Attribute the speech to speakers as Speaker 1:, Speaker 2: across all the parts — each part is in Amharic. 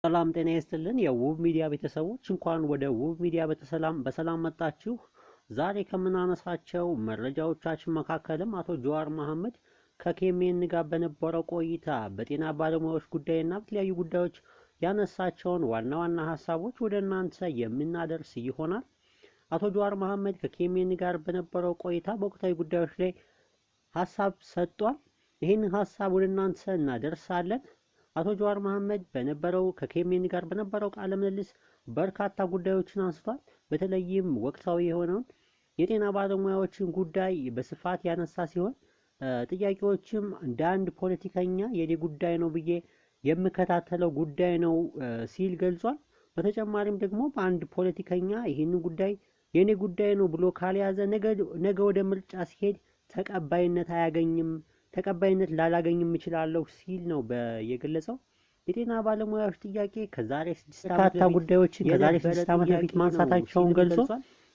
Speaker 1: ሰላም ጤና ይስጥልን የውብ ሚዲያ ቤተሰቦች እንኳን ወደ ውብ ሚዲያ በሰላም መጣችሁ። ዛሬ ከምናነሳቸው መረጃዎቻችን መካከልም አቶ ጀዋር መሐመድ ከኬሜን ጋር በነበረው ቆይታ በጤና ባለሙያዎች ጉዳይና በተለያዩ ጉዳዮች ያነሳቸውን ዋና ዋና ሀሳቦች ወደ እናንተ የምናደርስ ይሆናል። አቶ ጀዋር መሐመድ ከኬሜን ጋር በነበረው ቆይታ በወቅታዊ ጉዳዮች ላይ ሀሳብ ሰጥቷል። ይህንን ሀሳብ ወደ እናንተ እናደርሳለን። አቶ ጀዋር መሐመድ ከኬሜኒ ጋር በነበረው ቃለ ምልልስ በርካታ ጉዳዮችን አንስቷል። በተለይም ወቅታዊ የሆነውን የጤና ባለሙያዎችን ጉዳይ በስፋት ያነሳ ሲሆን ጥያቄዎችም እንደ አንድ ፖለቲከኛ የኔ ጉዳይ ነው ብዬ የምከታተለው ጉዳይ ነው ሲል ገልጿል። በተጨማሪም ደግሞ በአንድ ፖለቲከኛ ይህንን ጉዳይ የኔ ጉዳይ ነው ብሎ ካልያዘ ነገ ወደ ምርጫ ሲሄድ ተቀባይነት ላላገኝም እችላለሁ ሲል ነው የገለጸው። የጤና ባለሙያዎች ጥያቄ ከዛሬ 6 ጉዳዮችን ከዛሬ 6 ዓመት በፊት ማንሳታቸውን ገልጾ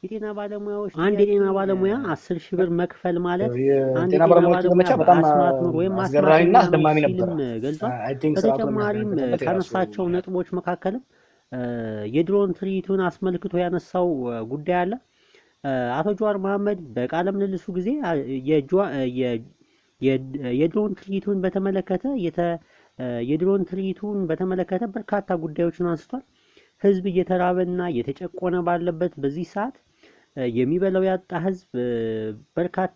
Speaker 1: የጤና ባለሙያዎች አንድ የጤና ባለሙያ 10,000 ብር መክፈል ማለት አንድ የጤና ባለሙያ በአስማት ኑር ወይም አስማትና አስደማሚ ነበር ገልጿል። በተጨማሪም ካነሳቸው ነጥቦች መካከልም የድሮን ትርኢቱን አስመልክቶ ያነሳው ጉዳይ አለ። አቶ ጀዋር መሐመድ በቃለ ምልልሱ ጊዜ የድሮን ትርኢቱን በተመለከተ በርካታ ጉዳዮችን አንስቷል። ህዝብ እየተራበና እየተጨቆነ ባለበት በዚህ ሰዓት የሚበላው ያጣ ህዝብ በርካታ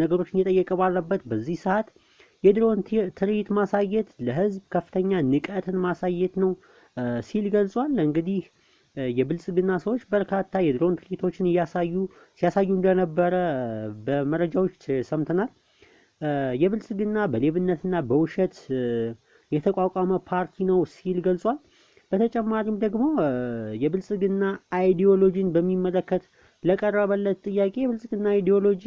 Speaker 1: ነገሮችን እየጠየቀ ባለበት በዚህ ሰዓት የድሮን ትርኢት ማሳየት ለህዝብ ከፍተኛ ንቀትን ማሳየት ነው ሲል ገልጿል። እንግዲህ የብልጽግና ሰዎች በርካታ የድሮን ትርኢቶችን ሲያሳዩ እንደነበረ በመረጃዎች ሰምተናል። የብልጽግና በሌብነትና በውሸት የተቋቋመ ፓርቲ ነው ሲል ገልጿል። በተጨማሪም ደግሞ የብልጽግና አይዲዮሎጂን በሚመለከት ለቀረበለት ጥያቄ የብልጽግና አይዲዮሎጂ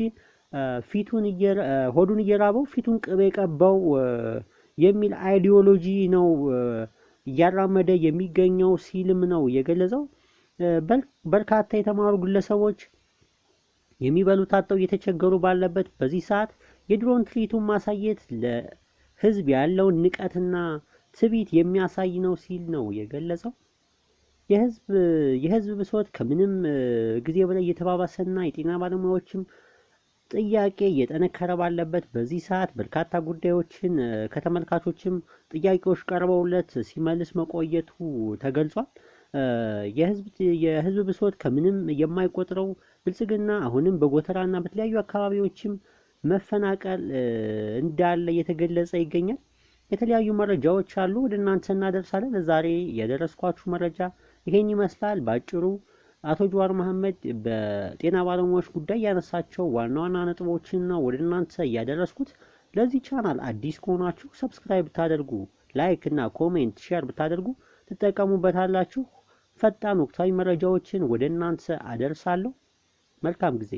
Speaker 1: ሆዱን እየራበው ፊቱን ቅቤ ቀባው የሚል አይዲዮሎጂ ነው እያራመደ የሚገኘው ሲልም ነው የገለጸው። በርካታ የተማሩ ግለሰቦች የሚበሉት አጥተው እየተቸገሩ ባለበት በዚህ ሰዓት የድሮን ትርኢቱን ማሳየት ለህዝብ ያለውን ንቀትና ትዕቢት የሚያሳይ ነው ሲል ነው የገለጸው። የህዝብ ብሶት ከምንም ጊዜ በላይ እየተባባሰና የጤና ባለሙያዎችም ጥያቄ እየጠነከረ ባለበት በዚህ ሰዓት በርካታ ጉዳዮችን ከተመልካቾችም ጥያቄዎች ቀርበውለት ሲመልስ መቆየቱ ተገልጿል። የህዝብ ብሶት ከምንም የማይቆጥረው ብልጽግና አሁንም በጎተራና በተለያዩ አካባቢዎችም መፈናቀል እንዳለ እየተገለጸ ይገኛል። የተለያዩ መረጃዎች አሉ፣ ወደ እናንተ እናደርሳለን። ለዛሬ ያደረስኳችሁ መረጃ ይሄን ይመስላል ባጭሩ። አቶ ጀዋር መሐመድ በጤና ባለሙያዎች ጉዳይ ያነሳቸው ዋና ዋና ነጥቦችን ነው ወደ እናንተ እያደረስኩት። ለዚህ ቻናል አዲስ ከሆናችሁ ሰብስክራይብ ብታደርጉ፣ ላይክ እና ኮሜንት ሼር ብታደርጉ ትጠቀሙበታላችሁ። ፈጣን ወቅታዊ መረጃዎችን ወደ እናንተ አደርሳለሁ። መልካም ጊዜ